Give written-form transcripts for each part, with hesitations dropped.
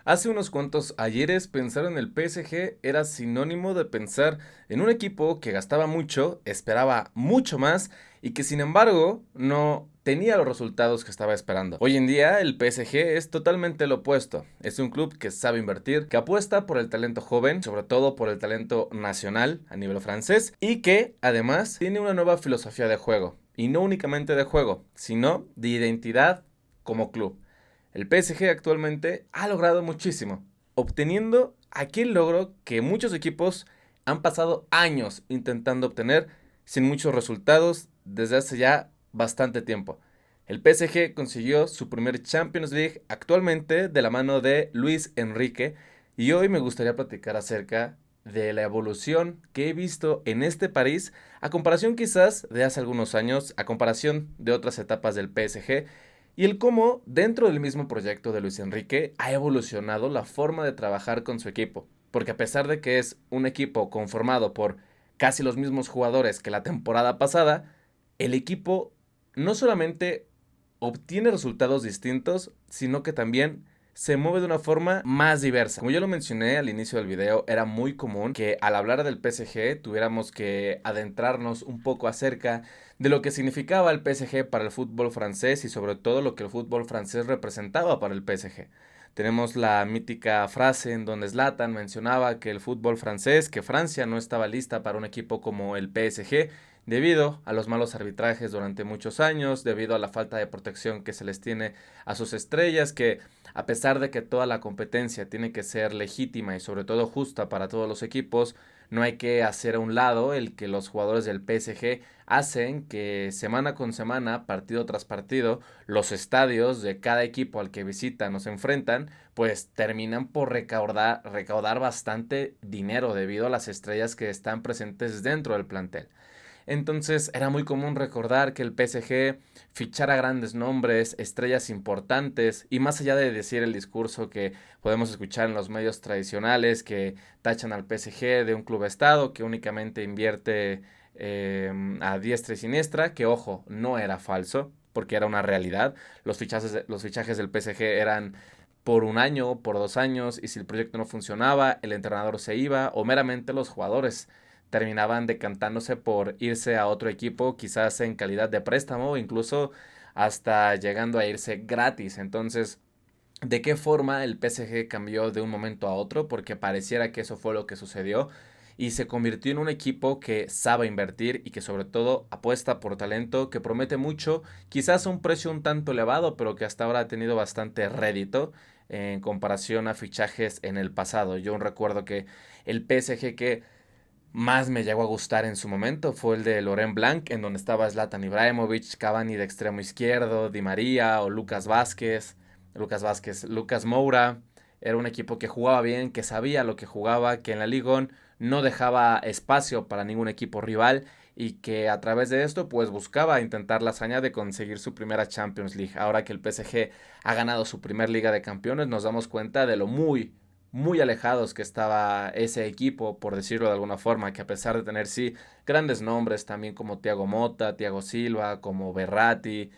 Hace unos cuantos ayeres pensar en el PSG era sinónimo de pensar en un equipo que gastaba mucho, esperaba mucho más y que sin embargo no tenía los resultados que estaba esperando. Hoy en día el PSG es totalmente lo opuesto. Es un club que sabe invertir, que apuesta por el talento joven, sobre todo por el talento nacional a nivel francés y que además tiene una nueva filosofía de juego. Y no únicamente de juego, sino de identidad como club. El PSG actualmente ha logrado muchísimo, obteniendo aquel logro que muchos equipos han pasado años intentando obtener sin muchos resultados desde hace ya bastante tiempo. El PSG consiguió su primer Champions League actualmente de la mano de Luis Enrique y hoy me gustaría platicar acerca de la evolución que he visto en este París a comparación quizás de hace algunos años, a comparación de otras etapas del PSG y el cómo dentro del mismo proyecto de Luis Enrique ha evolucionado la forma de trabajar con su equipo. Porque a pesar de que es un equipo conformado por casi los mismos jugadores que la temporada pasada, el equipo no solamente obtiene resultados distintos, sino que también se mueve de una forma más diversa. Como yo lo mencioné al inicio del video, era muy común que al hablar del PSG tuviéramos que adentrarnos un poco acerca de lo que significaba el PSG para el fútbol francés y sobre todo lo que el fútbol francés representaba para el PSG. Tenemos la mítica frase en donde Zlatan mencionaba que el fútbol francés, que Francia no estaba lista para un equipo como el PSG debido a los malos arbitrajes durante muchos años, debido a la falta de protección que se les tiene a sus estrellas, que a pesar de que toda la competencia tiene que ser legítima y sobre todo justa para todos los equipos, no hay que hacer a un lado el que los jugadores del PSG hacen que semana con semana, partido tras partido, los estadios de cada equipo al que visitan o se enfrentan, pues terminan por recaudar bastante dinero debido a las estrellas que están presentes dentro del plantel. Entonces era muy común recordar que el PSG fichara grandes nombres, estrellas importantes y más allá de decir el discurso que podemos escuchar en los medios tradicionales que tachan al PSG de un club estado que únicamente invierte a diestra y siniestra, que ojo, no era falso porque era una realidad. Los fichajes del PSG eran por un año, por 2 años, y si el proyecto no funcionaba, el entrenador se iba o meramente los jugadores terminaban decantándose por irse a otro equipo, quizás en calidad de préstamo o incluso hasta llegando a irse gratis. Entonces, ¿de qué forma el PSG cambió de un momento a otro? Porque pareciera que eso fue lo que sucedió y se convirtió en un equipo que sabe invertir y que sobre todo apuesta por talento, que promete mucho, quizás a un precio un tanto elevado, pero que hasta ahora ha tenido bastante rédito en comparación a fichajes en el pasado. Yo recuerdo que el PSG que más me llegó a gustar en su momento fue el de Laurent Blanc, en donde estaba Zlatan Ibrahimovic, Cavani de extremo izquierdo, Di María o Lucas Moura. Era un equipo que jugaba bien, que sabía lo que jugaba, que en la Liga no dejaba espacio para ningún equipo rival y que a través de esto pues buscaba intentar la hazaña de conseguir su primera Champions League. Ahora que el PSG ha ganado su primer Liga de Campeones nos damos cuenta de lo muy alejados que estaba ese equipo, por decirlo de alguna forma, que a pesar de tener sí grandes nombres también como Thiago Motta, Thiago Silva, como Berratti,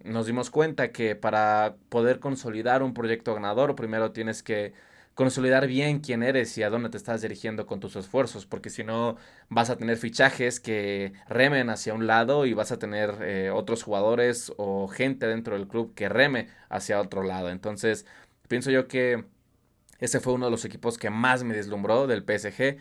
nos dimos cuenta que para poder consolidar un proyecto ganador primero tienes que consolidar bien quién eres y a dónde te estás dirigiendo con tus esfuerzos, porque si no vas a tener fichajes que remen hacia un lado y vas a tener otros jugadores o gente dentro del club que reme hacia otro lado. Entonces, pienso yo que ese fue uno de los equipos que más me deslumbró del PSG.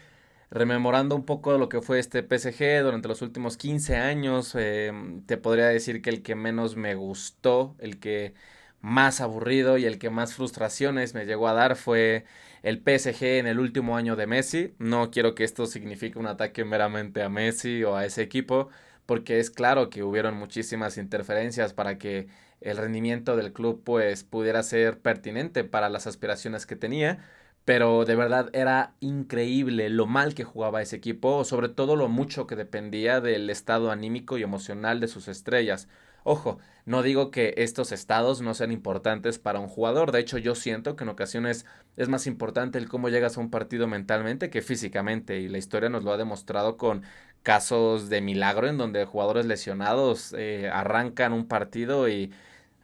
Rememorando un poco lo que fue este PSG durante los últimos 15 años, te podría decir que el que menos me gustó, el que más aburrido y el que más frustraciones me llegó a dar fue el PSG en el último año de Messi. No quiero que esto signifique un ataque meramente a Messi o a ese equipo, porque es claro que hubieron muchísimas interferencias para que el rendimiento del club pues pudiera ser pertinente para las aspiraciones que tenía, pero de verdad era increíble lo mal que jugaba ese equipo, sobre todo lo mucho que dependía del estado anímico y emocional de sus estrellas. Ojo, no digo que estos estados no sean importantes para un jugador, de hecho yo siento que en ocasiones es más importante el cómo llegas a un partido mentalmente que físicamente, y la historia nos lo ha demostrado con casos de milagro en donde jugadores lesionados arrancan un partido y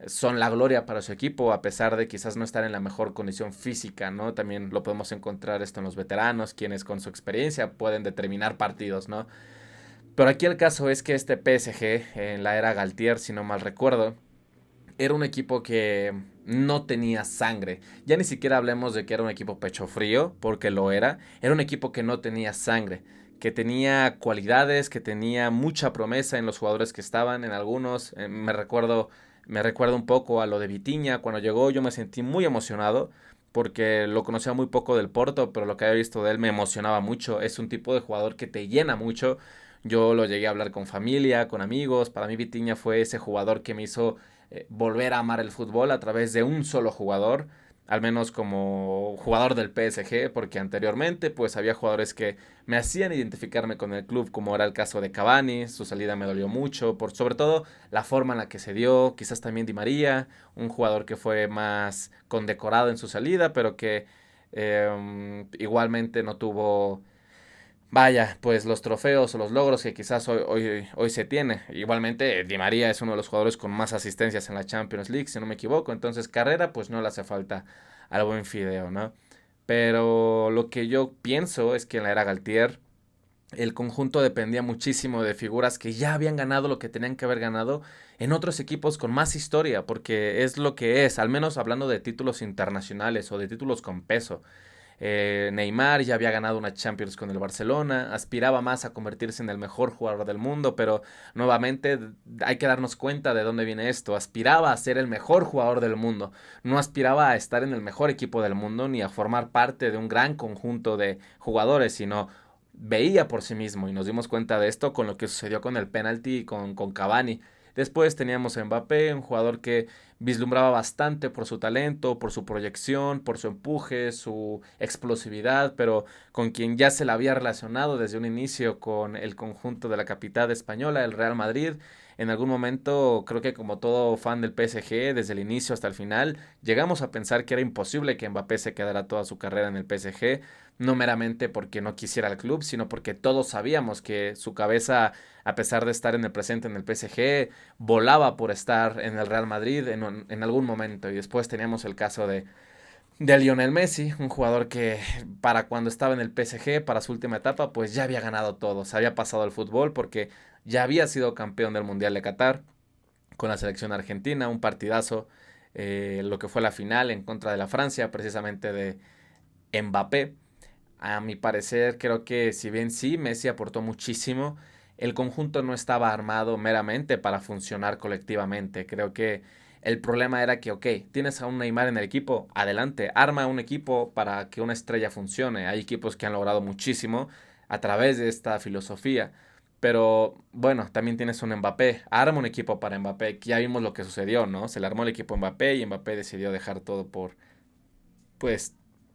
son la gloria para su equipo, a pesar de quizás no estar en la mejor condición física, ¿no? También lo podemos encontrar esto en los veteranos, quienes con su experiencia pueden determinar partidos, ¿no? Pero aquí el caso es que este PSG, en la era Galtier, si no mal recuerdo, era un equipo que no tenía sangre. Ya ni siquiera hablemos de que era un equipo pecho frío, porque lo era. Era un equipo que no tenía sangre, que tenía cualidades, que tenía mucha promesa en los jugadores que estaban, en algunos. Me recuerdo un poco a lo de Vitinha. Cuando llegó yo me sentí muy emocionado porque lo conocía muy poco del Porto, pero lo que había visto de él me emocionaba mucho. Es un tipo de jugador que te llena mucho. Yo lo llegué a hablar con familia, con amigos. Para mí Vitinha fue ese jugador que me hizo volver a amar el fútbol a través de un solo jugador, al menos como jugador del PSG, porque anteriormente pues había jugadores que me hacían identificarme con el club, como era el caso de Cavani. Su salida me dolió mucho, por sobre todo la forma en la que se dio, quizás también Di María, un jugador que fue más condecorado en su salida, pero que igualmente no tuvo, vaya, pues los trofeos o los logros que quizás hoy se tiene. Igualmente, Di María es uno de los jugadores con más asistencias en la Champions League, si no me equivoco. Entonces, carrera, pues no le hace falta al buen Fideo, ¿no? Pero lo que yo pienso es que en la era Galtier el conjunto dependía muchísimo de figuras que ya habían ganado lo que tenían que haber ganado en otros equipos con más historia, porque es lo que es, al menos hablando de títulos internacionales o de títulos con peso. Neymar ya había ganado una Champions con el Barcelona, aspiraba más a convertirse en el mejor jugador del mundo, pero nuevamente hay que darnos cuenta de dónde viene esto. Aspiraba a ser el mejor jugador del mundo, no aspiraba a estar en el mejor equipo del mundo ni a formar parte de un gran conjunto de jugadores, sino veía por sí mismo y nos dimos cuenta de esto con lo que sucedió con el penalti y con Cavani. Después teníamos a Mbappé, un jugador que vislumbraba bastante por su talento, por su proyección, por su empuje, su explosividad, pero con quien ya se la había relacionado desde un inicio con el conjunto de la capital española, el Real Madrid. En algún momento, creo que como todo fan del PSG, desde el inicio hasta el final, llegamos a pensar que era imposible que Mbappé se quedara toda su carrera en el PSG, no meramente porque no quisiera el club, sino porque todos sabíamos que su cabeza, a pesar de estar en el presente en el PSG, volaba por estar en el Real Madrid en algún momento. Y después teníamos el caso de Lionel Messi, un jugador que para cuando estaba en el PSG, para su última etapa, pues ya había ganado todo, se había pasado el fútbol porque ya había sido campeón del Mundial de Qatar con la selección argentina, un partidazo, lo que fue la final en contra de la Francia, precisamente de Mbappé. A mi parecer, creo que si bien sí, Messi aportó muchísimo, el conjunto no estaba armado meramente para funcionar colectivamente. Creo que el problema era que, ok, tienes a un Neymar en el equipo, adelante, arma un equipo para que una estrella funcione. Hay equipos que han logrado muchísimo a través de esta filosofía. Pero bueno, también tienes un Mbappé, arma un equipo para Mbappé, que ya vimos lo que sucedió, ¿no? Se le armó el equipo a Mbappé y Mbappé decidió dejar todo por, pues,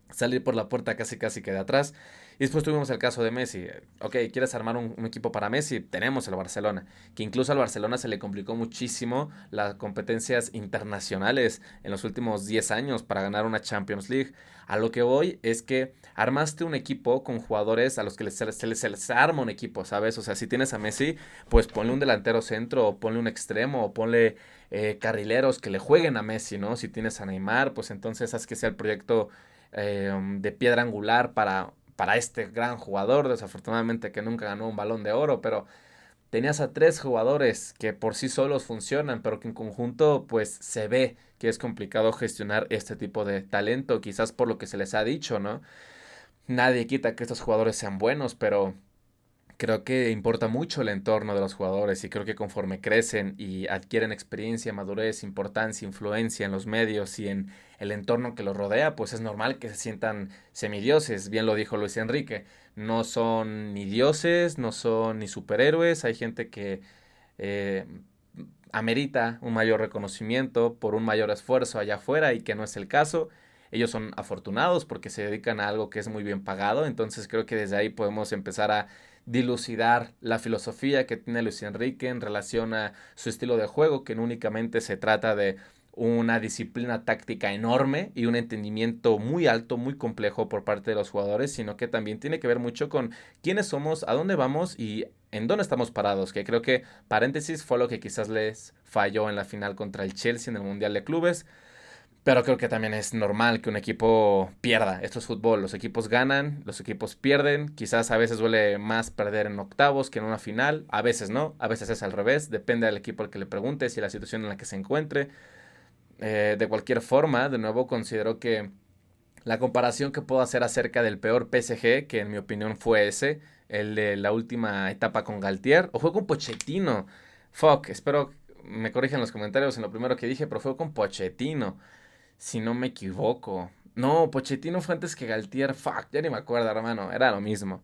salir por la puerta casi casi que de atrás. Y después tuvimos el caso de Messi. Ok, ¿quieres armar un equipo para Messi? Tenemos el Barcelona, que incluso al Barcelona se le complicó muchísimo las competencias internacionales en los últimos 10 años para ganar una Champions League. A lo que voy es que armaste un equipo con jugadores a los que se les arma un equipo, ¿sabes? O sea, si tienes a Messi, pues ponle un delantero centro, o ponle un extremo, o ponle carrileros que le jueguen a Messi, ¿no? Si tienes a Neymar, pues entonces haz que sea el proyecto de piedra angular para este gran jugador, desafortunadamente que nunca ganó un balón de oro, pero tenías a tres jugadores que por sí solos funcionan, pero que en conjunto pues se ve que es complicado gestionar este tipo de talento, quizás por lo que se les ha dicho, ¿no? Nadie quita que estos jugadores sean buenos, pero creo que importa mucho el entorno de los jugadores y creo que conforme crecen y adquieren experiencia, madurez, importancia, influencia en los medios y en el entorno que los rodea, pues es normal que se sientan semidioses. Bien lo dijo Luis Enrique, no son ni dioses, no son ni superhéroes, hay gente que eh, amerita un mayor reconocimiento por un mayor esfuerzo allá afuera y que no es el caso. Ellos son afortunados porque se dedican a algo que es muy bien pagado, entonces creo que desde ahí podemos empezar a dilucidar la filosofía que tiene Luis Enrique en relación a su estilo de juego, que no únicamente se trata de una disciplina táctica enorme y un entendimiento muy alto, muy complejo por parte de los jugadores, sino que también tiene que ver mucho con quiénes somos, a dónde vamos y en dónde estamos parados, que creo que, paréntesis, fue lo que quizás les falló en la final contra el Chelsea en el Mundial de Clubes. Pero creo que también es normal que un equipo pierda. Esto es fútbol. Los equipos ganan, los equipos pierden. Quizás a veces duele más perder en octavos que en una final. A veces no. A veces es al revés. Depende del equipo al que le preguntes y la situación en la que se encuentre. De cualquier forma, de nuevo considero que la comparación que puedo hacer acerca del peor PSG, que en mi opinión fue ese, el de la última etapa con Galtier, o fue con Pochettino. Fuck, espero me corrijan en los comentarios en lo primero que dije, pero fue con Pochettino si no me equivoco. No, Pochettino fue antes que Galtier. Fuck, ya ni me acuerdo, hermano. Era lo mismo.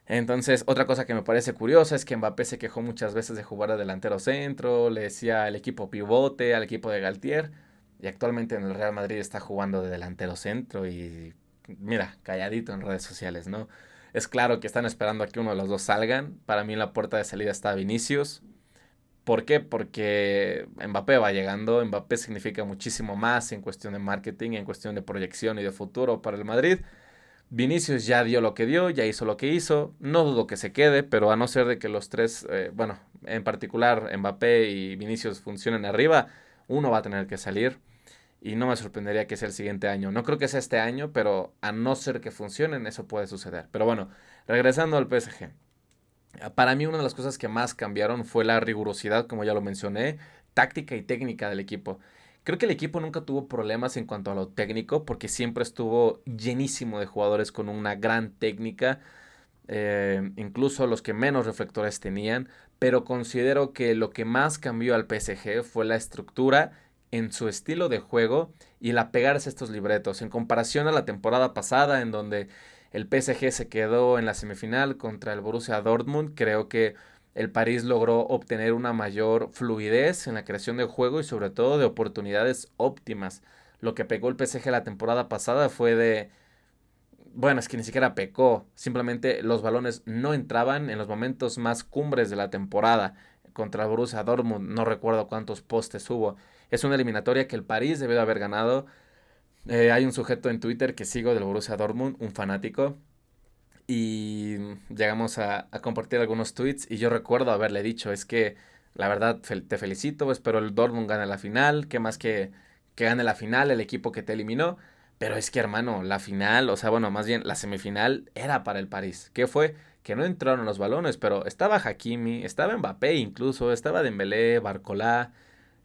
Entonces, otra cosa que me parece curiosa es que Mbappé se quejó muchas veces de jugar de delantero centro, le decía al equipo pivote, al equipo de Galtier, y actualmente en el Real Madrid está jugando de delantero centro y mira, calladito en redes sociales, ¿no? Es claro que están esperando a que uno de los dos salgan. Para mí en la puerta de salida está Vinicius. ¿Por qué? Porque Mbappé va llegando, Mbappé significa muchísimo más en cuestión de marketing, en cuestión de proyección y de futuro para el Madrid. Vinicius ya dio lo que dio, ya hizo lo que hizo, no dudo que se quede, pero a no ser de que los tres, bueno, en particular Mbappé y Vinicius funcionen arriba, uno va a tener que salir y no me sorprendería que sea el siguiente año. No creo que sea este año, pero a no ser que funcionen, eso puede suceder. Pero bueno, regresando al PSG. Para mí una de las cosas que más cambiaron fue la rigurosidad, como ya lo mencioné, táctica y técnica del equipo. Creo que el equipo nunca tuvo problemas en cuanto a lo técnico, porque siempre estuvo llenísimo de jugadores con una gran técnica, incluso los que menos reflectores tenían, pero considero que lo que más cambió al PSG fue la estructura en su estilo de juego y el apegarse a estos libretos, en comparación a la temporada pasada en donde el PSG se quedó en la semifinal contra el Borussia Dortmund. Creo que el París logró obtener una mayor fluidez en la creación de juego y sobre todo de oportunidades óptimas. Lo que pegó el PSG la temporada pasada fue de... Bueno, es que ni siquiera pecó, simplemente los balones no entraban en los momentos más cumbres de la temporada. Contra el Borussia Dortmund, no recuerdo cuántos postes hubo. Es una eliminatoria que el París debió de haber ganado. Hay un sujeto en Twitter que sigo del Borussia Dortmund, un fanático, y llegamos a compartir algunos tweets y yo recuerdo haberle dicho, es que la verdad te felicito, espero el Dortmund gane la final, que más que gane la final el equipo que te eliminó, pero es que hermano, la final, o sea, bueno, más bien la semifinal era para el París. ¿Qué fue? Que no entraron los balones, pero estaba Hakimi, estaba Mbappé incluso, estaba Dembélé, Barcola,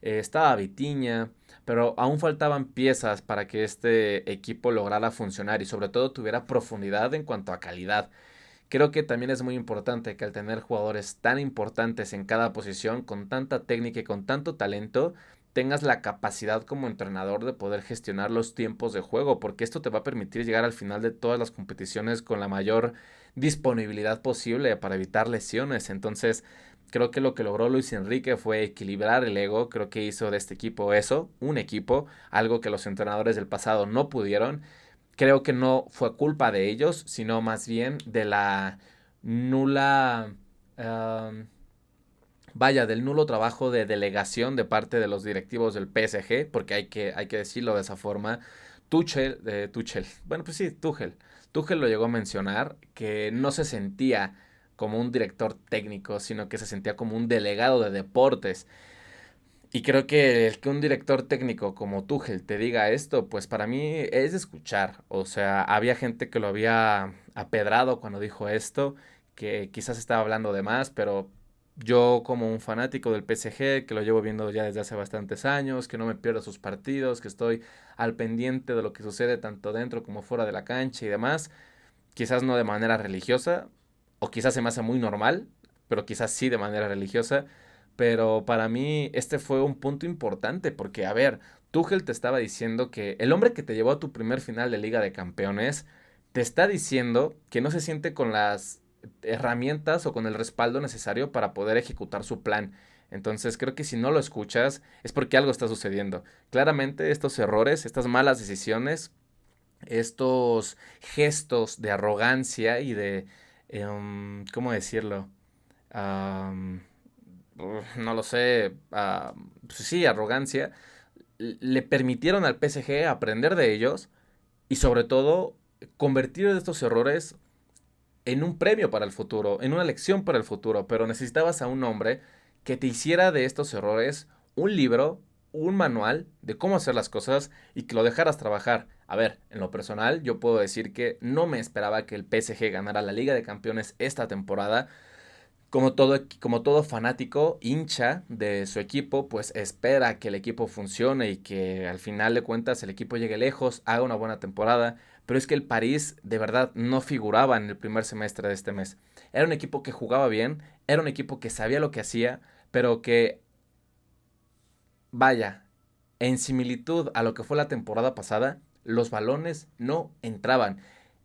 estaba Vitinha, pero aún faltaban piezas para que este equipo lograra funcionar y sobre todo tuviera profundidad en cuanto a calidad. Creo que también es muy importante que al tener jugadores tan importantes en cada posición, con tanta técnica y con tanto talento, tengas la capacidad como entrenador de poder gestionar los tiempos de juego, porque esto te va a permitir llegar al final de todas las competiciones con la mayor disponibilidad posible para evitar lesiones. Entonces, creo que lo que logró Luis Enrique fue equilibrar el ego, creo que hizo de este equipo eso, un equipo, algo que los entrenadores del pasado no pudieron. Creo que no fue culpa de ellos, sino más bien de la nula, um, vaya, del nulo trabajo de delegación de parte de los directivos del PSG, porque hay que decirlo de esa forma. Tuchel, bueno, pues sí, Tuchel lo llegó a mencionar, que no se sentía como un director técnico, sino que se sentía como un delegado de deportes. Y creo que el que un director técnico como Tuchel te diga esto, pues para mí es de escuchar. O sea, había gente que lo había apedrado cuando dijo esto, que quizás estaba hablando de más, pero yo como un fanático del PSG, que lo llevo viendo ya desde hace bastantes años, que no me pierdo sus partidos, que estoy al pendiente de lo que sucede tanto dentro como fuera de la cancha y demás, quizás no de manera religiosa, o quizás se me hace muy normal, pero quizás sí de manera religiosa. Pero para mí este fue un punto importante porque, a ver, Tuchel te estaba diciendo que el hombre que te llevó a tu primer final de Liga de Campeones te está diciendo que no se siente con las herramientas o con el respaldo necesario para poder ejecutar su plan. Entonces creo que si no lo escuchas es porque algo está sucediendo. Claramente estos errores, estas malas decisiones, estos gestos de arrogancia y de, ¿cómo decirlo? No lo sé, pues sí, arrogancia, le permitieron al PSG aprender de ellos y sobre todo convertir estos errores en un premio para el futuro, en una lección para el futuro, pero necesitabas a un hombre que te hiciera de estos errores un libro, un manual de cómo hacer las cosas y que lo dejaras trabajar. A ver, en lo personal yo puedo decir que no me esperaba que el PSG ganara la Liga de Campeones esta temporada. Como todo fanático, hincha de su equipo, pues espera que el equipo funcione y que al final de cuentas el equipo llegue lejos, haga una buena temporada. Pero es que el París de verdad no figuraba en el primer semestre de este mes. Era un equipo que jugaba bien, era un equipo que sabía lo que hacía, pero que, vaya, en similitud a lo que fue la temporada pasada, los balones no entraban.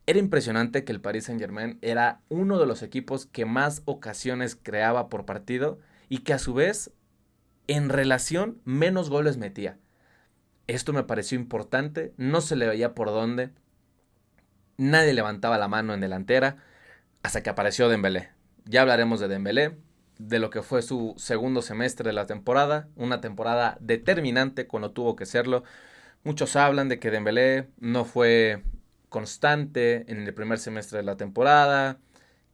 Era impresionante que el Paris Saint-Germain era uno de los equipos que más ocasiones creaba por partido y que a su vez, en relación, menos goles metía. Esto me pareció importante, no se le veía por dónde, nadie levantaba la mano en delantera hasta que apareció Dembélé. Ya hablaremos de Dembélé, de lo que fue su segundo semestre de la temporada, una temporada determinante cuando tuvo que serlo. Muchos hablan de que Dembélé no fue constante en el primer semestre de la temporada,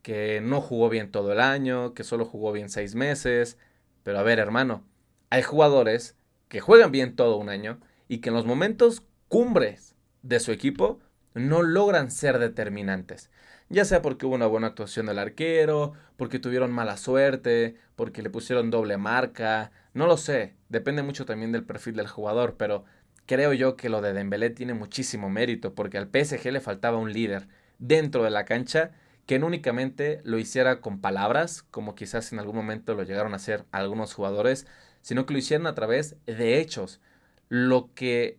que no jugó bien todo el año, que solo jugó bien 6 meses. Pero a ver, hermano, hay jugadores que juegan bien todo un año y que en los momentos cumbres de su equipo no logran ser determinantes. Ya sea porque hubo una buena actuación del arquero, porque tuvieron mala suerte, porque le pusieron doble marca, no lo sé, depende mucho también del perfil del jugador, pero creo yo que lo de Dembélé tiene muchísimo mérito, porque al PSG le faltaba un líder dentro de la cancha que no únicamente lo hiciera con palabras, como quizás en algún momento lo llegaron a hacer algunos jugadores, sino que lo hicieran a través de hechos. Lo que,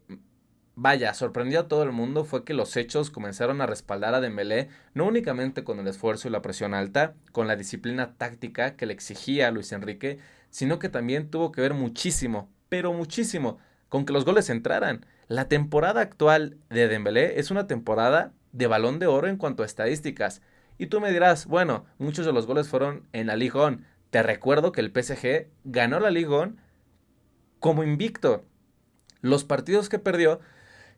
vaya, sorprendió a todo el mundo fue que los hechos comenzaron a respaldar a Dembélé, no únicamente con el esfuerzo y la presión alta, con la disciplina táctica que le exigía a Luis Enrique, sino que también tuvo que ver muchísimo, pero muchísimo, con que los goles entraran. La temporada actual de Dembélé es una temporada de Balón de Oro en cuanto a estadísticas. Y tú me dirás, bueno, muchos de los goles fueron en la Ligue 1. Te recuerdo que el PSG ganó la Ligue 1 como invicto. Los partidos que perdió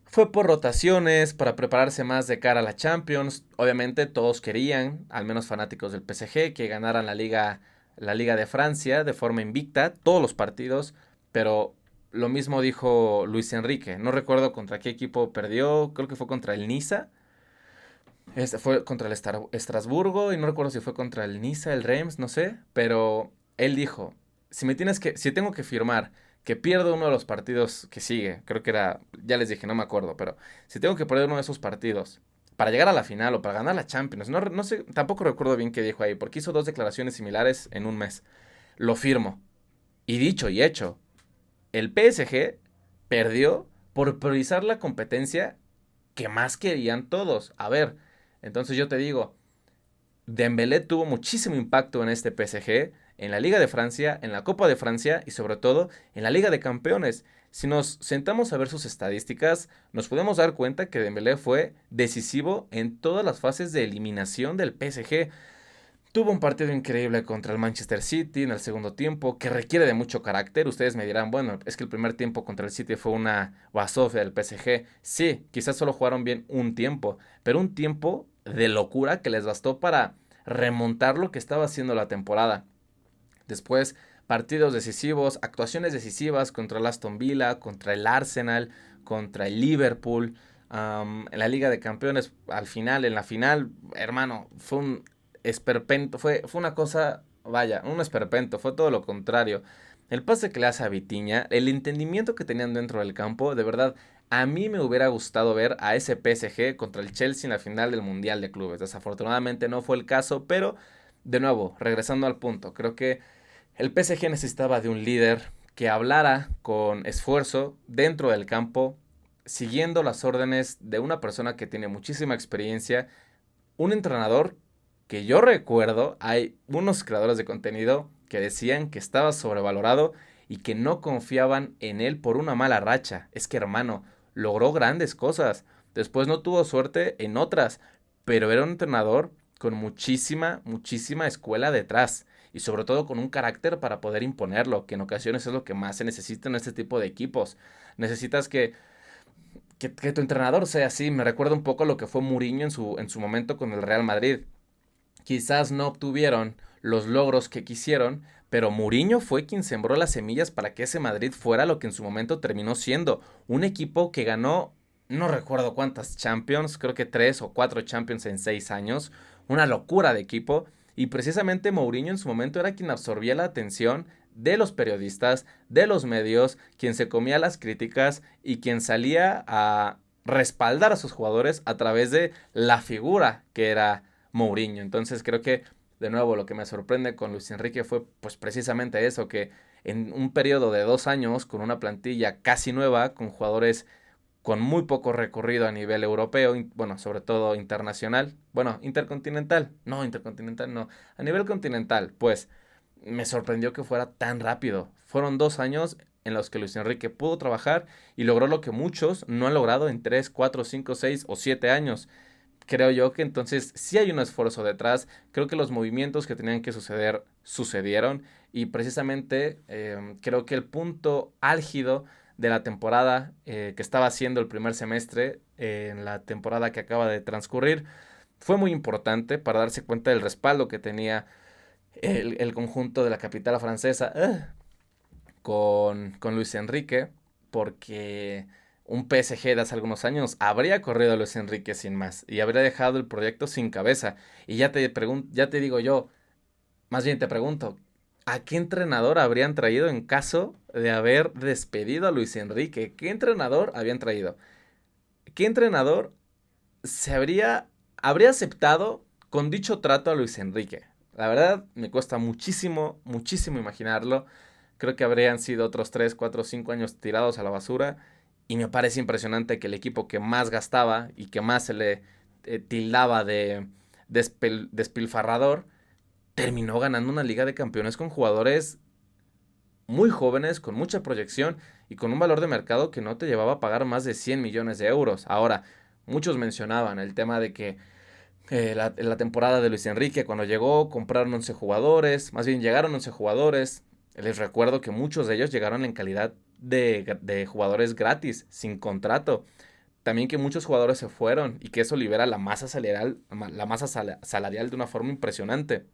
fue por rotaciones, para prepararse más de cara a la Champions. Obviamente todos querían, al menos fanáticos del PSG, que ganaran la Liga de Francia de forma invicta, todos los partidos, pero lo mismo dijo Luis Enrique. No recuerdo contra qué equipo perdió, creo que fue contra el Niza. Este fue contra el Estrasburgo y no recuerdo si fue contra el Niza, el Reims, no sé, pero él dijo, si tengo que firmar que pierdo uno de los partidos que sigue, creo que era, ya les dije, no me acuerdo, pero si tengo que perder uno de esos partidos para llegar a la final o para ganar la Champions, no sé, tampoco recuerdo bien qué dijo ahí, porque hizo dos declaraciones similares en un mes. Lo firmo. Y dicho y hecho, el PSG perdió por priorizar la competencia que más querían todos. A ver, entonces yo te digo, Dembélé tuvo muchísimo impacto en este PSG, en la Liga de Francia, en la Copa de Francia y sobre todo en la Liga de Campeones. Si nos sentamos a ver sus estadísticas, nos podemos dar cuenta que Dembélé fue decisivo en todas las fases de eliminación del PSG. Tuvo un partido increíble contra el Manchester City en el segundo tiempo, que requiere de mucho carácter. Ustedes me dirán, bueno, es que el primer tiempo contra el City fue una basofia del PSG. Sí, quizás solo jugaron bien un tiempo, pero un tiempo de locura que les bastó para remontar lo que estaba haciendo la temporada. Después, partidos decisivos, actuaciones decisivas contra el Aston Villa, contra el Arsenal, contra el Liverpool. En la Liga de Campeones, al final, en la final, hermano, fue un esperpento, fue una cosa, vaya, un esperpento, fue todo lo contrario. El pase que le hace a Vitinha, el entendimiento que tenían dentro del campo, de verdad, a mí me hubiera gustado ver a ese PSG contra el Chelsea en la final del Mundial de Clubes. Desafortunadamente no fue el caso, pero de nuevo, regresando al punto, creo que el PSG necesitaba de un líder que hablara con esfuerzo dentro del campo, siguiendo las órdenes de una persona que tiene muchísima experiencia, un entrenador que yo recuerdo, hay unos creadores de contenido que decían que estaba sobrevalorado y que no confiaban en él por una mala racha. Es que, hermano, logró grandes cosas. Después no tuvo suerte en otras, pero era un entrenador con muchísima, muchísima escuela detrás. y sobre todo con un carácter para poder imponerlo, que en ocasiones es lo que más se necesita en este tipo de equipos. Necesitas que tu entrenador sea así. Me recuerda un poco a lo que fue Mourinho en su momento con el Real Madrid. Quizás no obtuvieron los logros que quisieron, pero Mourinho fue quien sembró las semillas para que ese Madrid fuera lo que en su momento terminó siendo. Un equipo que ganó, no recuerdo cuántas Champions, creo que 3 o 4 Champions en 6 años. Una locura de equipo. Y precisamente Mourinho en su momento era quien absorbía la atención de los periodistas, de los medios, quien se comía las críticas y quien salía a respaldar a sus jugadores a través de la figura que era Mourinho. Entonces creo que, de nuevo, lo que me sorprende con Luis Enrique fue pues precisamente eso, que en un periodo de 2 años, con una plantilla casi nueva, con jugadores con muy poco recorrido a nivel europeo, bueno, sobre todo internacional, bueno, intercontinental no, a nivel continental, pues me sorprendió que fuera tan rápido. Fueron 2 años en los que Luis Enrique pudo trabajar y logró lo que muchos no han logrado en 3, 4, 5, 6 o 7 años. Creo yo que entonces sí hay un esfuerzo detrás. Creo que los movimientos que tenían que suceder sucedieron y precisamente creo que el punto álgido de la temporada que estaba haciendo el primer semestre, en la temporada que acaba de transcurrir, fue muy importante para darse cuenta del respaldo que tenía el conjunto de la capital francesa con Luis Enrique, porque un PSG de hace algunos años habría corrido a Luis Enrique sin más y habría dejado el proyecto sin cabeza. Y ya te digo yo, más bien te pregunto, ¿a qué entrenador habrían traído en caso de haber despedido a Luis Enrique? ¿Qué entrenador habían traído? ¿Qué entrenador habría aceptado con dicho trato a Luis Enrique? La verdad, me cuesta muchísimo, muchísimo imaginarlo. Creo que habrían sido otros 3, 4, 5 años tirados a la basura. Y me parece impresionante que el equipo que más gastaba y que más se le tildaba de despilfarrador terminó ganando una Liga de Campeones con jugadores muy jóvenes, con mucha proyección y con un valor de mercado que no te llevaba a pagar más de 100 millones de euros. Ahora, muchos mencionaban el tema de que la temporada de Luis Enrique, cuando llegó, compraron 11 jugadores, más bien llegaron 11 jugadores. Les recuerdo que muchos de ellos llegaron en calidad de jugadores gratis, sin contrato. También que muchos jugadores se fueron y que eso libera la masa salarial de una forma impresionante.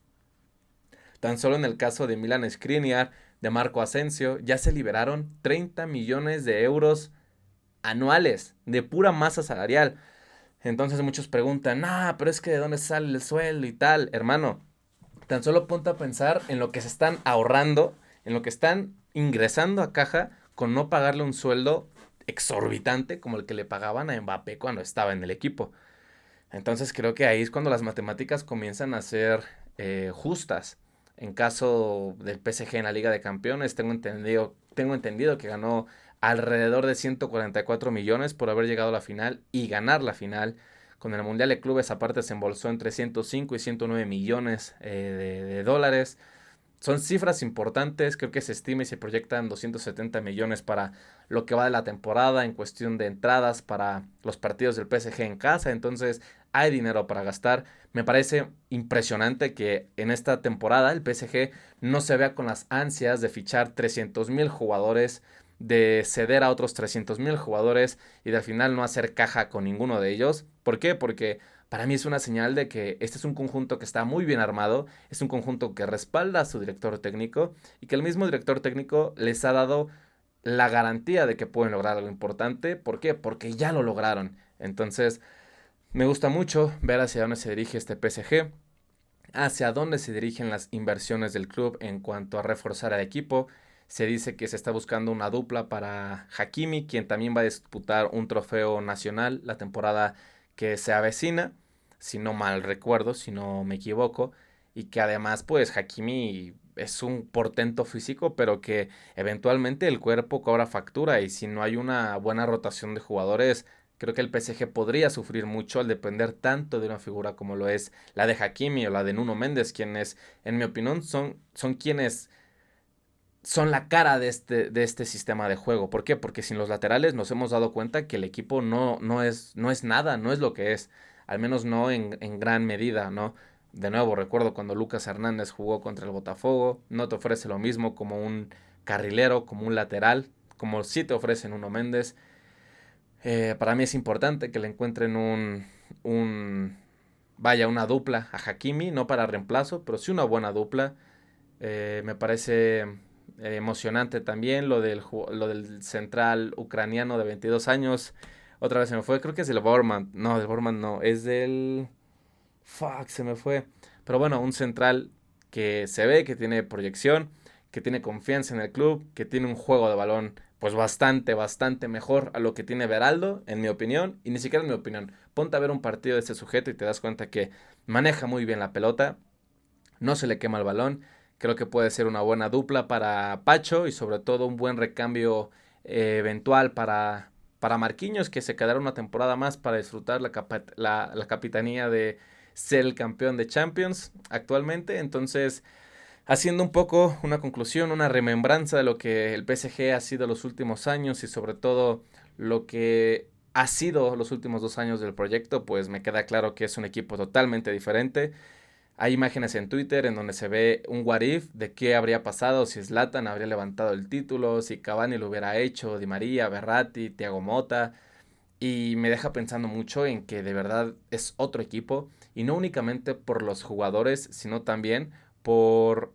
Tan solo en el caso de Milan Skriniar, de Marco Asensio, ya se liberaron 30 millones de euros anuales de pura masa salarial. Entonces muchos preguntan, pero es que de dónde sale el sueldo y tal. Hermano, tan solo ponte a pensar en lo que se están ahorrando, en lo que están ingresando a caja con no pagarle un sueldo exorbitante como el que le pagaban a Mbappé cuando estaba en el equipo. Entonces creo que ahí es cuando las matemáticas comienzan a ser justas. En caso del PSG en la Liga de Campeones, tengo entendido que ganó alrededor de 144 millones por haber llegado a la final y ganar la final. Con el Mundial de Clubes aparte se embolsó entre 105 y 109 millones de dólares. Son cifras importantes, creo que se estima y se proyectan 270 millones para lo que va de la temporada en cuestión de entradas para los partidos del PSG en casa, entonces hay dinero para gastar. Me parece impresionante que en esta temporada el PSG no se vea con las ansias de fichar 300,000 jugadores, de ceder a otros 300,000 jugadores y de al final no hacer caja con ninguno de ellos. ¿Por qué? Porque para mí es una señal de que este es un conjunto que está muy bien armado, es un conjunto que respalda a su director técnico y que el mismo director técnico les ha dado la garantía de que pueden lograr algo importante. ¿Por qué? Porque ya lo lograron. Entonces, me gusta mucho ver hacia dónde se dirige este PSG, hacia dónde se dirigen las inversiones del club en cuanto a reforzar al equipo. Se dice que se está buscando una dupla para Hakimi, quien también va a disputar un trofeo nacional la temporada que se avecina, si no mal recuerdo, si no me equivoco, y que además pues Hakimi es un portento físico, pero que eventualmente el cuerpo cobra factura y si no hay una buena rotación de jugadores, creo que el PSG podría sufrir mucho al depender tanto de una figura como lo es la de Hakimi o la de Nuno Méndez, quienes, en mi opinión, son quienes son la cara de este sistema de juego. ¿Por qué? Porque sin los laterales nos hemos dado cuenta que el equipo no es nada, no es lo que es. Al menos no en gran medida, ¿no? De nuevo, recuerdo cuando Lucas Hernández jugó contra el Botafogo, no te ofrece lo mismo como un carrilero, como un lateral, como sí te ofrecen Nuno Méndez. Para mí es importante que le encuentren un, vaya, una dupla a Hakimi, no para reemplazo, pero sí una buena dupla. Me parece emocionante también lo del central ucraniano de 22 años. Otra vez se me fue, creo que es del Bournemouth. No, del Bournemouth no, es del... Fuck, se me fue. Pero bueno, un central que se ve que tiene proyección, que tiene confianza en el club, que tiene un juego de balón pues bastante mejor a lo que tiene Beraldo, en mi opinión, y ni siquiera en mi opinión. Ponte a ver un partido de este sujeto y te das cuenta que maneja muy bien la pelota, no se le quema el balón. Creo que puede ser una buena dupla para Pacho y sobre todo un buen recambio eventual para Marquinhos, que se quedará una temporada más para disfrutar la capitanía de ser el campeón de Champions actualmente. Entonces, haciendo un poco una conclusión, una remembranza de lo que el PSG ha sido los últimos años y sobre todo lo que ha sido los últimos 2 años del proyecto, pues me queda claro que es un equipo totalmente diferente. Hay imágenes en Twitter en donde se ve un what if de qué habría pasado si Zlatan habría levantado el título, si Cavani lo hubiera hecho, Di María, Verratti, Thiago Motta, y me deja pensando mucho en que de verdad es otro equipo y no únicamente por los jugadores, sino también por,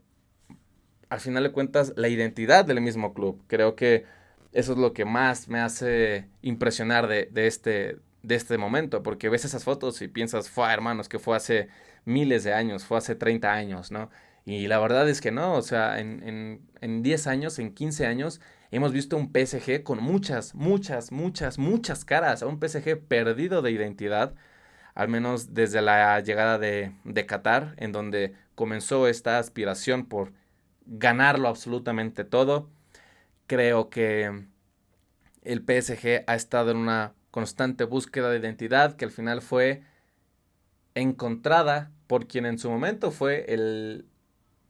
al final de cuentas, la identidad del mismo club. Creo que eso es lo que más me hace impresionar de este momento, porque ves esas fotos y piensas, fue hermanos, que fue hace miles de años, fue hace 30 años, ¿no? Y la verdad es que no, o sea, en 10 años, en 15 años, hemos visto un PSG con muchas caras, un PSG perdido de identidad, al menos desde la llegada de Qatar, en donde comenzó esta aspiración por ganarlo absolutamente todo. Creo que el PSG ha estado en una constante búsqueda de identidad que al final fue encontrada por quien en su momento fue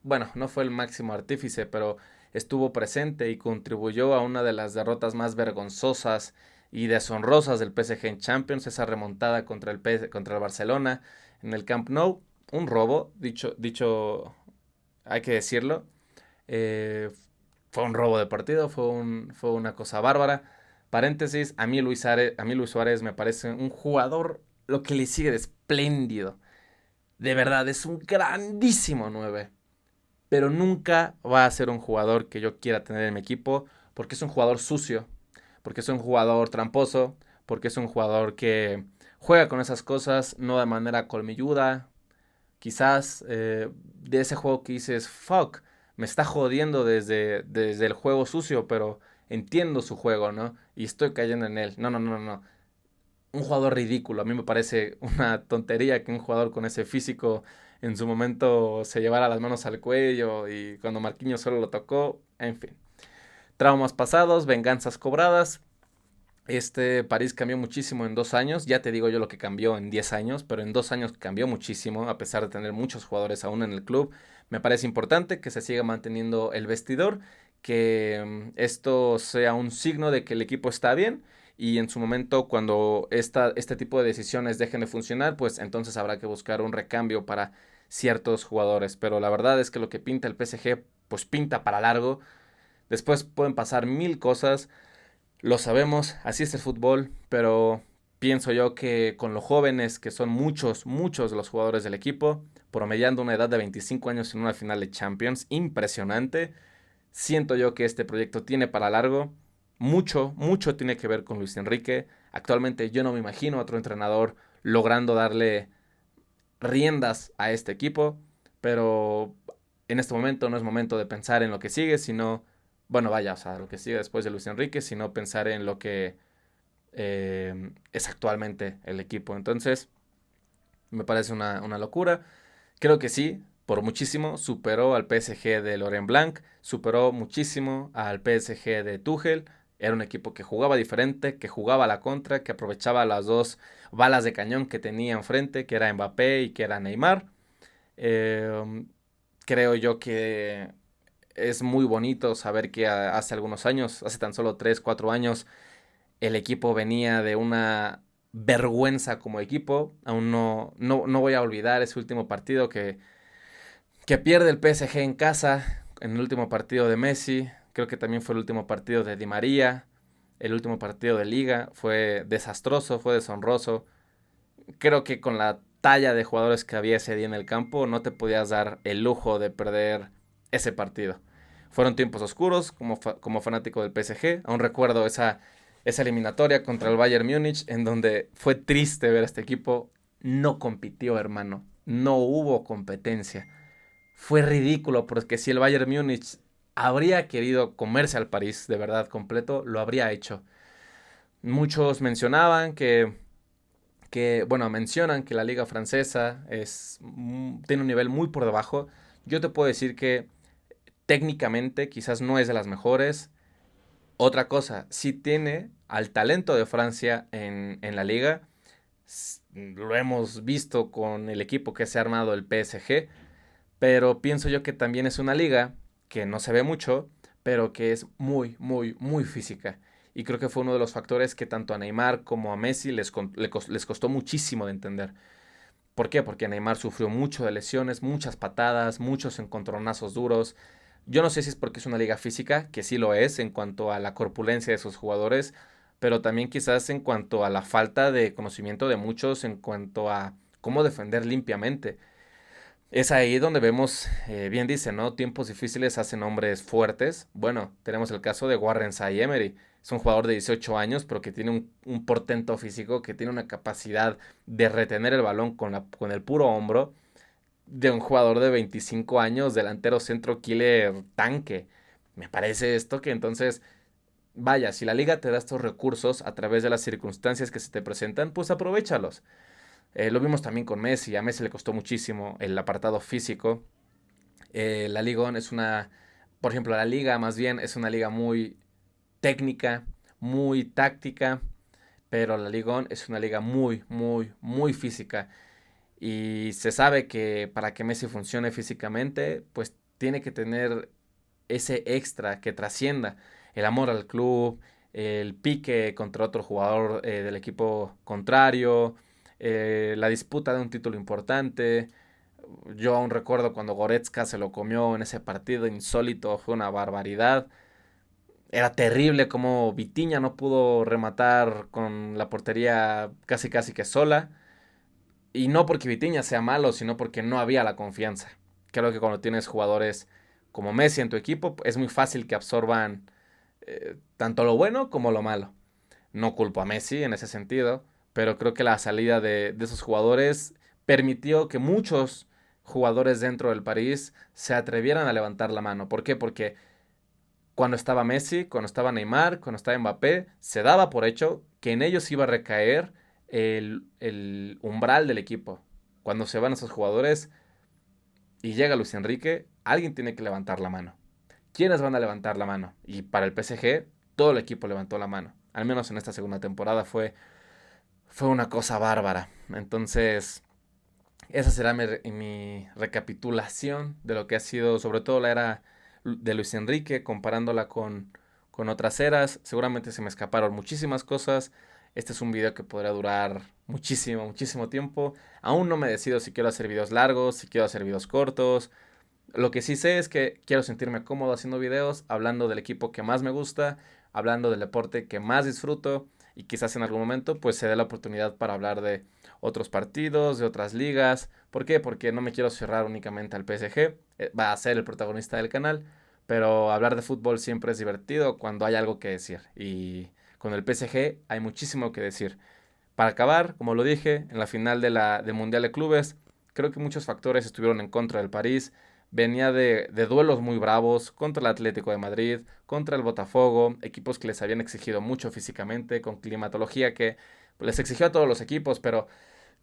bueno, no fue el máximo artífice, pero estuvo presente y contribuyó a una de las derrotas más vergonzosas y deshonrosas del PSG en Champions, esa remontada contra el Barcelona en el Camp Nou, un robo, hay que decirlo. Eh, Fue un robo de partido, fue una cosa bárbara. Paréntesis, a mí Luis Suárez me parece un jugador, lo que le sigue de espléndido. De verdad, es un grandísimo 9, pero nunca va a ser un jugador que yo quiera tener en mi equipo, porque es un jugador sucio, porque es un jugador tramposo, porque es un jugador que juega con esas cosas, no de manera colmilluda, quizás de ese juego que dices, fuck, me está jodiendo desde el juego sucio, pero entiendo su juego, ¿no? Y estoy cayendo en él. No, no, no, no. Un jugador ridículo. A mí me parece una tontería que un jugador con ese físico en su momento se llevara las manos al cuello y cuando Marquinhos solo lo tocó, en fin. Traumas pasados, venganzas cobradas. París cambió muchísimo en 2 años. Ya te digo yo lo que cambió en 10 años, pero en 2 años cambió muchísimo, a pesar de tener muchos jugadores aún en el club. Me parece importante que se siga manteniendo el vestidor, que esto sea un signo de que el equipo está bien. Y en su momento, cuando este tipo de decisiones dejen de funcionar, pues entonces habrá que buscar un recambio para ciertos jugadores. Pero la verdad es que lo que pinta el PSG, pues pinta para largo. Después pueden pasar mil cosas. Lo sabemos, así es el fútbol, pero pienso yo que con los jóvenes, que son muchos de los jugadores del equipo, promediando una edad de 25 años en una final de Champions, impresionante, siento yo que este proyecto tiene para largo, mucho tiene que ver con Luis Enrique. Actualmente yo no me imagino a otro entrenador logrando darle riendas a este equipo, pero en este momento no es momento de pensar en lo que sigue, sino, bueno, vaya, o sea, lo que sigue después de Luis Enrique, sino pensar en lo que es actualmente el equipo. Entonces, me parece una locura. Creo que sí, por muchísimo, superó al PSG de Laurent Blanc, superó muchísimo al PSG de Tuchel. Era un equipo que jugaba diferente, que jugaba a la contra, que aprovechaba las dos balas de cañón que tenía enfrente, que era Mbappé y que era Neymar. Eh, Creo yo que es muy bonito saber que hace algunos años, hace tan solo 3 4 años, el equipo venía de una vergüenza como equipo. Aún no voy a olvidar ese último partido que pierde el PSG en casa, en el último partido de Messi. Creo que también fue el último partido de Di María. El último partido de Liga fue desastroso, fue deshonroso. Creo que con la talla de jugadores que había ese día en el campo, no te podías dar el lujo de perder ese partido. Fueron tiempos oscuros como fanático del PSG. Aún recuerdo esa eliminatoria contra el Bayern Múnich, en donde fue triste ver a este equipo. No compitió, hermano. No hubo competencia. Fue ridículo, porque si el Bayern Múnich habría querido comerse al París de verdad completo, lo habría hecho. Muchos mencionaban bueno, mencionan que la liga francesa tiene un nivel muy por debajo. Yo te puedo decir que técnicamente quizás no es de las mejores. Otra cosa, sí tiene al talento de Francia en la liga. Lo hemos visto con el equipo que se ha armado el PSG, pero pienso yo que también es una liga que no se ve mucho, pero que es muy, muy, muy física. Y creo que fue uno de los factores que tanto a Neymar como a Messi les costó muchísimo de entender. ¿Por qué? Porque Neymar sufrió mucho de lesiones, muchas patadas, muchos encontronazos duros. Yo no sé si es porque es una liga física, que sí lo es en cuanto a la corpulencia de sus jugadores, pero también quizás en cuanto a la falta de conocimiento de muchos en cuanto a cómo defender limpiamente. Es ahí donde vemos, bien dice, ¿no? Tiempos difíciles hacen hombres fuertes. Bueno, tenemos el caso de Warren Zaïre-Emery. Es un jugador de 18 años, pero que tiene un portento físico, que tiene una capacidad de retener el balón con el puro hombro, de un jugador de 25 años, delantero centro killer tanque. Me parece esto que entonces, vaya, si la liga te da estos recursos a través de las circunstancias que se te presentan, pues aprovéchalos. Lo vimos también con Messi. A Messi le costó muchísimo el apartado físico. La Liga es por ejemplo, la liga más bien es una liga muy técnica, muy táctica, pero la Liga es una liga muy, muy, muy física. Y se sabe que para que Messi funcione físicamente, pues tiene que tener ese extra que trascienda el amor al club, el pique contra otro jugador del equipo contrario, la disputa de un título importante. Yo aún recuerdo cuando Goretzka se lo comió en ese partido insólito, fue una barbaridad. Era terrible como Vitinha no pudo rematar con la portería casi casi que sola. Y no porque Vitinha sea malo, sino porque no había la confianza. Creo que cuando tienes jugadores como Messi en tu equipo, es muy fácil que absorban tanto lo bueno como lo malo. No culpo a Messi en ese sentido, pero creo que la salida de esos jugadores permitió que muchos jugadores dentro del París se atrevieran a levantar la mano. ¿Por qué? Porque cuando estaba Messi, cuando estaba Neymar, cuando estaba Mbappé, se daba por hecho que en ellos iba a recaer el umbral del equipo. Cuando se van esos jugadores y llega Luis Enrique, alguien tiene que levantar la mano. ¿Quiénes van a levantar la mano? Y para el PSG, todo el equipo levantó la mano. Al menos en esta segunda temporada fue una cosa bárbara. Entonces, esa será mi recapitulación de lo que ha sido, sobre todo la era de Luis Enrique, comparándola con otras eras. Seguramente se me escaparon muchísimas cosas. Este es un video que podrá durar muchísimo, muchísimo tiempo. Aún no me decido si quiero hacer videos largos, si quiero hacer videos cortos. Lo que sí sé es que quiero sentirme cómodo haciendo videos, hablando del equipo que más me gusta, hablando del deporte que más disfruto y quizás en algún momento pues se dé la oportunidad para hablar de otros partidos, de otras ligas. ¿Por qué? Porque no me quiero cerrar únicamente al PSG, va a ser el protagonista del canal, pero hablar de fútbol siempre es divertido cuando hay algo que decir y con el PSG hay muchísimo que decir. Para acabar, como lo dije, en la final del Mundial de Clubes, creo que muchos factores estuvieron en contra del París. Venía de duelos muy bravos contra el Atlético de Madrid, contra el Botafogo, equipos que les habían exigido mucho físicamente, con climatología que les exigió a todos los equipos, pero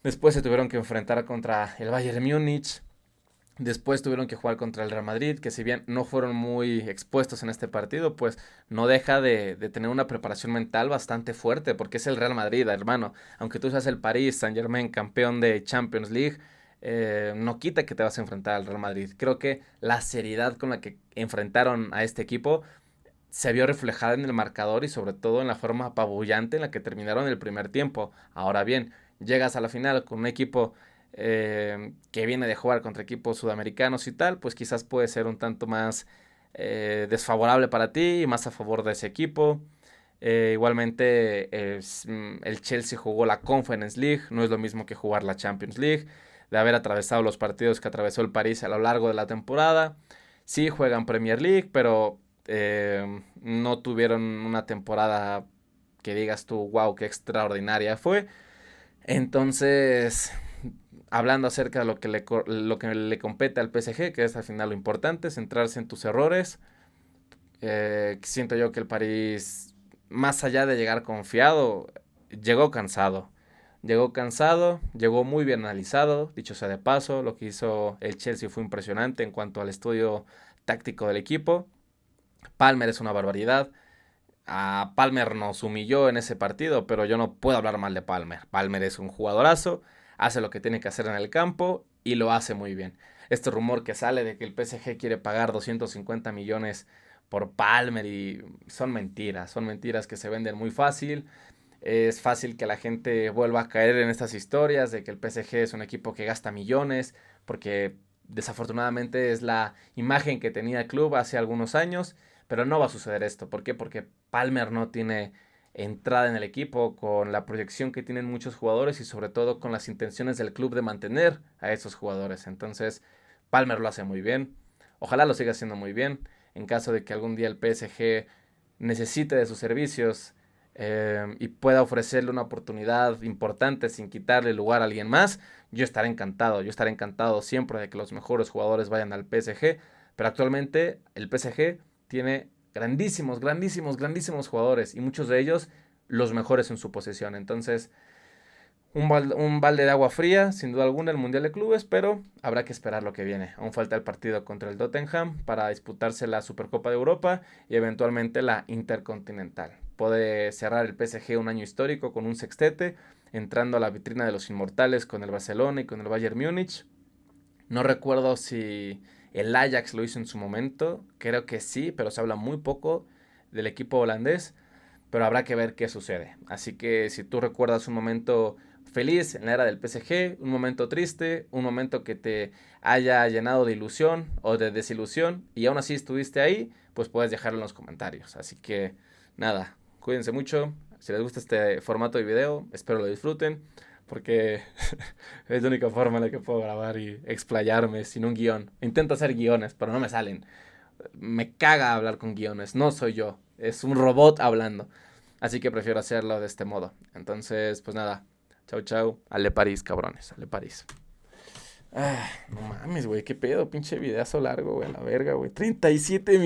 después se tuvieron que enfrentar contra el Bayern Múnich. Después tuvieron que jugar contra el Real Madrid, que si bien no fueron muy expuestos en este partido, pues no deja de tener una preparación mental bastante fuerte, porque es el Real Madrid, hermano. Aunque tú seas el Paris Saint-Germain campeón de Champions League, no quita que te vas a enfrentar al Real Madrid. Creo que la seriedad con la que enfrentaron a este equipo se vio reflejada en el marcador y sobre todo en la forma apabullante en la que terminaron el primer tiempo. Ahora bien, llegas a la final con un equipo que viene de jugar contra equipos sudamericanos y tal, pues quizás puede ser un tanto más desfavorable para ti y más a favor de ese equipo. Igualmente, el Chelsea jugó la Conference League, no es lo mismo que jugar la Champions League, de haber atravesado los partidos que atravesó el París a lo largo de la temporada. Sí juegan Premier League, pero no tuvieron una temporada que digas tú, wow, qué extraordinaria fue. Entonces, hablando acerca de lo que le compete al PSG, que es al final lo importante, centrarse en tus errores. Siento yo que el París, más allá de llegar confiado, llegó cansado. Llegó cansado, llegó muy bien analizado, dicho sea de paso, lo que hizo el Chelsea fue impresionante en cuanto al estudio táctico del equipo. Palmer es una barbaridad. A Palmer nos humilló en ese partido, pero yo no puedo hablar mal de Palmer. Palmer es un jugadorazo, hace lo que tiene que hacer en el campo y lo hace muy bien. Este rumor que sale de que el PSG quiere pagar 250 millones por Palmer y son mentiras que se venden muy fácil. Es fácil que la gente vuelva a caer en estas historias de que el PSG es un equipo que gasta millones, porque desafortunadamente es la imagen que tenía el club hace algunos años, pero no va a suceder esto. ¿Por qué? Porque Palmer no tiene entrada en el equipo con la proyección que tienen muchos jugadores y sobre todo con las intenciones del club de mantener a esos jugadores. Entonces, Palmer lo hace muy bien. Ojalá lo siga haciendo muy bien. En caso de que algún día el PSG necesite de sus servicios y pueda ofrecerle una oportunidad importante sin quitarle lugar a alguien más, yo estaré encantado siempre de que los mejores jugadores vayan al PSG, pero actualmente el PSG tiene grandísimos, grandísimos, grandísimos jugadores y muchos de ellos los mejores en su posición. Entonces, un balde de agua fría, sin duda alguna, el Mundial de Clubes, pero habrá que esperar lo que viene. Aún falta el partido contra el Tottenham para disputarse la Supercopa de Europa y eventualmente la Intercontinental. Puede cerrar el PSG un año histórico con un sextete, entrando a la vitrina de los inmortales con el Barcelona y con el Bayern Múnich. No recuerdo si el Ajax lo hizo en su momento, creo que sí, pero se habla muy poco del equipo holandés, pero habrá que ver qué sucede. Así que si tú recuerdas un momento feliz en la era del PSG, un momento triste, un momento que te haya llenado de ilusión o de desilusión y aún así estuviste ahí, pues puedes dejarlo en los comentarios. Así que nada, cuídense mucho. Si les gusta este formato de video, espero lo disfruten porque es la única forma en la que puedo grabar y explayarme sin un guión. Intento hacer guiones, pero no me salen. Me caga hablar con guiones, no soy yo, es un robot hablando. Así que prefiero hacerlo de este modo. Entonces, pues nada, chau chau, ale París, cabrones, ale París. No mames, güey, qué pedo, pinche videazo largo, güey, la verga, güey. 37 minutos.